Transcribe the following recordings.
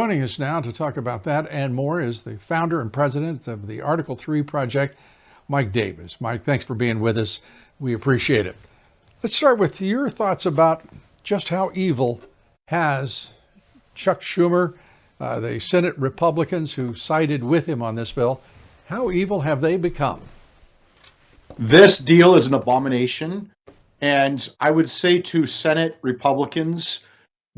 Joining us now to talk about that and more is the founder and president of the Article 3 Project, Mike Davis. Mike, thanks for being with us. We appreciate it. Let's start with your thoughts about just how evil has Chuck Schumer, the Senate Republicans who sided with him on this bill, how evil have they become? This deal is an abomination, and I would say to Senate Republicans,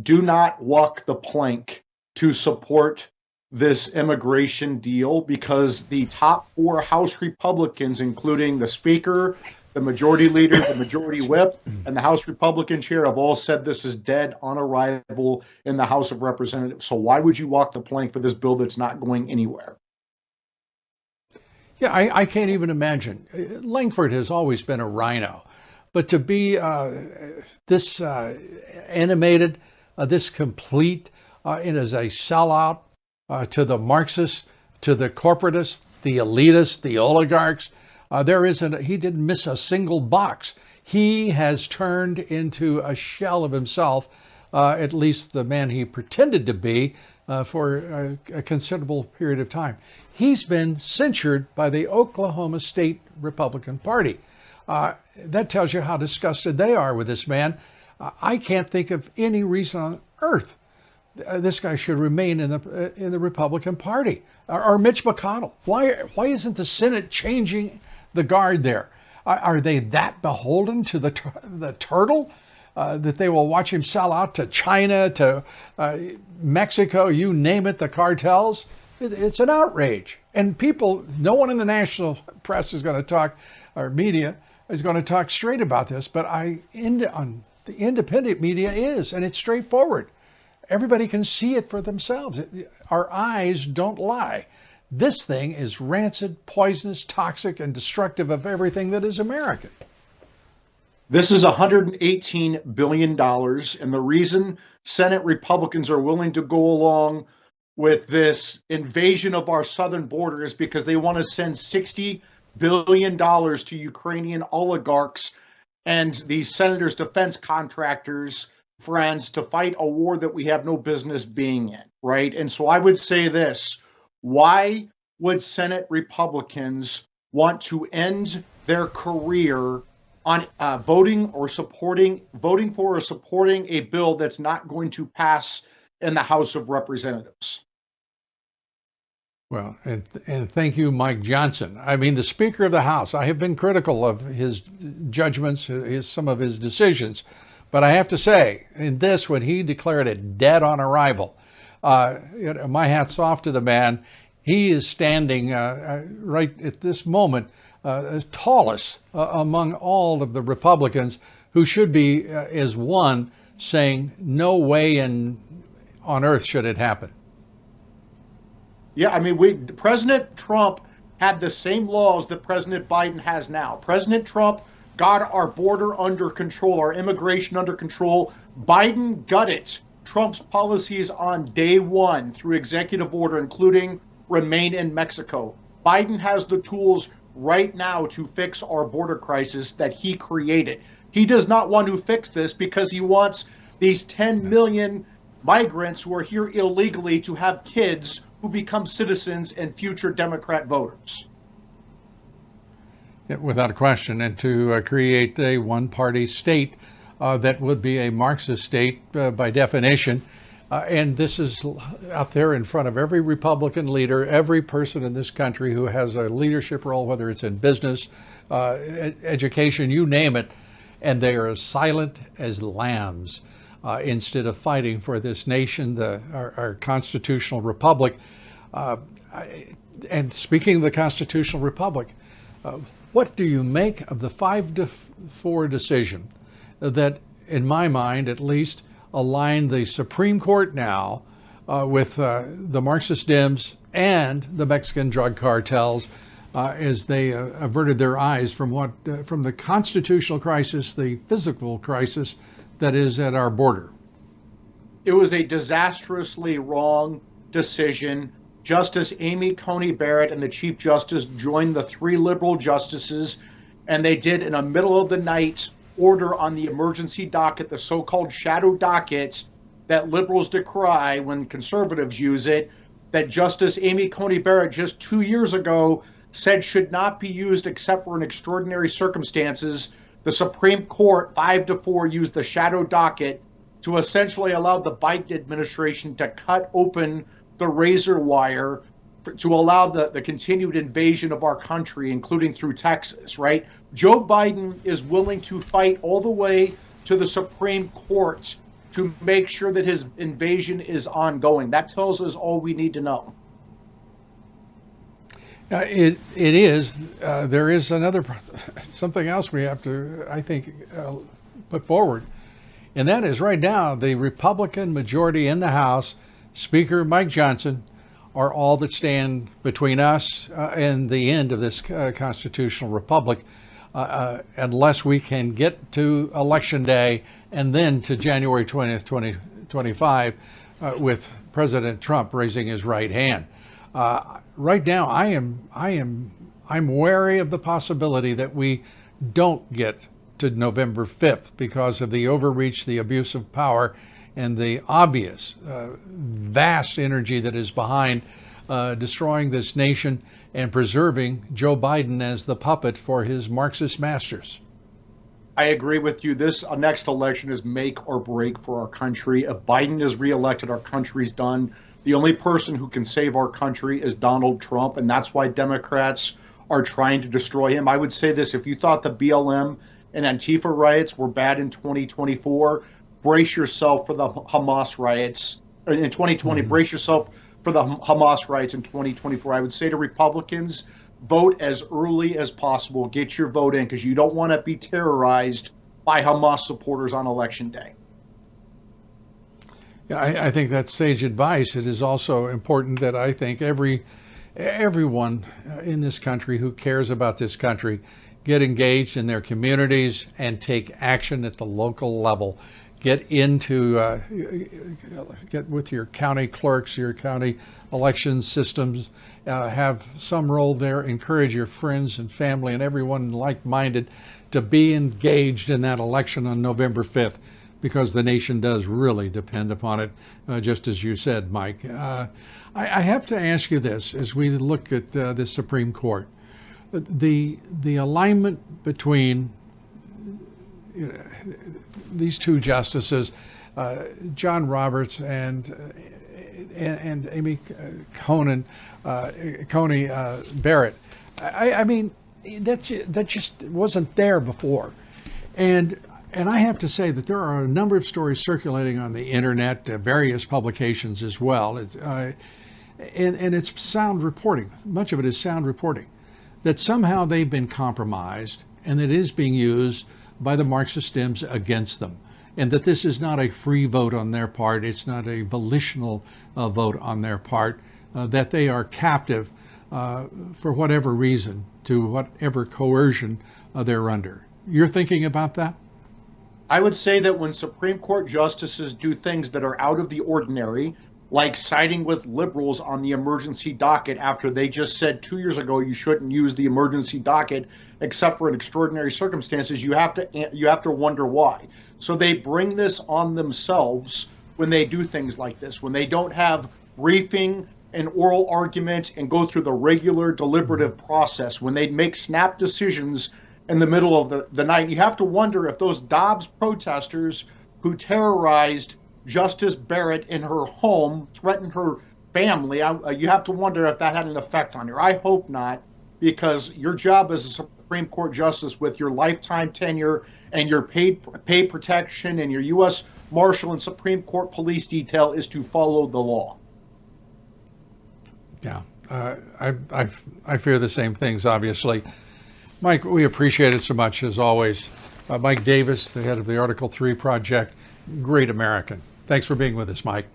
do not walk the plank to support this immigration deal, because the top four House Republicans, including the Speaker, the Majority Leader, the Majority Whip, and the House Republican Chair, have all said this is dead on arrival in the House of Representatives. So why would you walk the plank for this bill that's not going anywhere? Yeah, I can't even imagine. Langford has always been a rhino, but to be this animated, this complete, and as a sellout to the Marxists, to the corporatists, the elitists, the oligarchs. He didn't miss a single box. He has turned into a shell of himself, at least the man he pretended to be for a considerable period of time. He's been censured by the Oklahoma State Republican Party. That tells you how disgusted they are with this man. I can't think of any reason on earth this guy should remain in the Republican Party. Or Mitch McConnell. Why isn't the Senate changing the guard there? Are they that beholden to the turtle that they will watch him sell out to China, to Mexico, you name it, the cartels? It's an outrage. And no one in the national press is going to talk, or media is going to talk straight about this, but the independent media is, and it's straightforward. Everybody can see it for themselves. Our eyes don't lie. This thing is rancid, poisonous, toxic, and destructive of everything that is American. This is $118 billion, and the reason Senate Republicans are willing to go along with this invasion of our southern border is because they want to send $60 billion to Ukrainian oligarchs and these senators' defense contractors friends to fight a war that we have no business being in, right? And so I would say this: why would Senate Republicans want to end their career on voting for or supporting a bill that's not going to pass in the House of Representatives? Well, and thank you, Mike Johnson. I mean, the Speaker of the House, I have been critical of his judgments, some of his decisions. But I have to say, in this, when he declared it dead on arrival, my hat's off to the man. He is standing right at this moment as tallest among all of the Republicans, who should be as one saying, no way on earth should it happen. Yeah, I mean, President Trump had the same laws that President Biden has now. President Trump got our border under control, our immigration under control. Biden gutted Trump's policies on day one through executive order, including remain in Mexico. Biden has the tools right now to fix our border crisis that he created. He does not want to fix this because he wants these 10 million migrants who are here illegally to have kids who become citizens and future Democrat voters. Without a question, and to create a one-party state that would be a Marxist state by definition. And this is out there in front of every Republican leader, every person in this country who has a leadership role, whether it's in business, education, you name it, and they are as silent as lambs instead of fighting for this nation, our constitutional republic. And speaking of the constitutional republic, what do you make of the 5-4 decision that, in my mind at least, aligned the Supreme Court now with the Marxist Dems and the Mexican drug cartels as they averted their eyes from the constitutional crisis, the physical crisis that is at our border? It was a disastrously wrong decision. Justice Amy Coney Barrett and the Chief Justice joined the 3 liberal justices, and they did in a middle of the night order on the emergency docket, the so-called shadow docket, that liberals decry when conservatives use it, that Justice Amy Coney Barrett just 2 years ago said should not be used except for in extraordinary circumstances. The Supreme Court, 5-4, used the shadow docket to essentially allow the Biden administration to cut open the razor wire to allow the continued invasion of our country, including through Texas, right? Joe Biden is willing to fight all the way to the Supreme Court to make sure that his invasion is ongoing. That tells us all we need to know. It is. There is something else we have to, I think, put forward. And that is right now, the Republican majority in the House, Speaker Mike Johnson, are all that stand between us and the end of this constitutional republic, unless we can get to Election Day and then to January 20th, 2025, with President Trump raising his right hand. Right now, I'm wary of the possibility that we don't get to November 5th because of the overreach, the abuse of power, and the obvious vast energy that is behind destroying this nation and preserving Joe Biden as the puppet for his Marxist masters. I agree with you. This next election is make or break for our country. If Biden is reelected, our country's done. The only person who can save our country is Donald Trump, and that's why Democrats are trying to destroy him. I would say this: if you thought the BLM and Antifa riots were bad in 2024, brace yourself for the Hamas riots in 2020. Brace yourself for the Hamas riots in 2024. I would say to Republicans, vote as early as possible. Get your vote in, because you don't want to be terrorized by Hamas supporters on Election Day. Yeah, I think that's sage advice. It is also important that I think everyone in this country who cares about this country get engaged in their communities and take action at the local level. Get with your county clerks, your county election systems, have some role there. Encourage your friends and family and everyone like-minded to be engaged in that election on November 5th, because the nation does really depend upon it, just as you said, Mike. I have to ask you this as we look at the Supreme Court. The alignment between these two justices, John Roberts and Amy Coney Barrett. I mean, that just wasn't there before, and I have to say that there are a number of stories circulating on the internet, various publications as well, and it's sound reporting. Much of it is sound reporting that somehow they've been compromised and that it is being used by the Marxist Dems against them, and that this is not a free vote on their part, it's not a volitional vote on their part, that they are captive for whatever reason to whatever coercion they're under. You're thinking about that? I would say that when Supreme Court justices do things that are out of the ordinary, like siding with liberals on the emergency docket after they just said 2 years ago you shouldn't use the emergency docket except for in extraordinary circumstances, you have to wonder why. So they bring this on themselves when they do things like this, when they don't have briefing and oral argument and go through the regular deliberative process, when they make snap decisions in the middle of the night. You have to wonder if those Dobbs protesters who terrorized Justice Barrett in her home, threatened her family, you have to wonder if that had an effect on her. I hope not, because your job as a Supreme Court justice with your lifetime tenure and your paid protection and your U.S. Marshal and Supreme Court police detail is to follow the law. Yeah, I fear the same things, obviously. Mike, we appreciate it so much, as always. Mike Davis, the head of the Article 3 Project, great American. Thanks for being with us, Mike.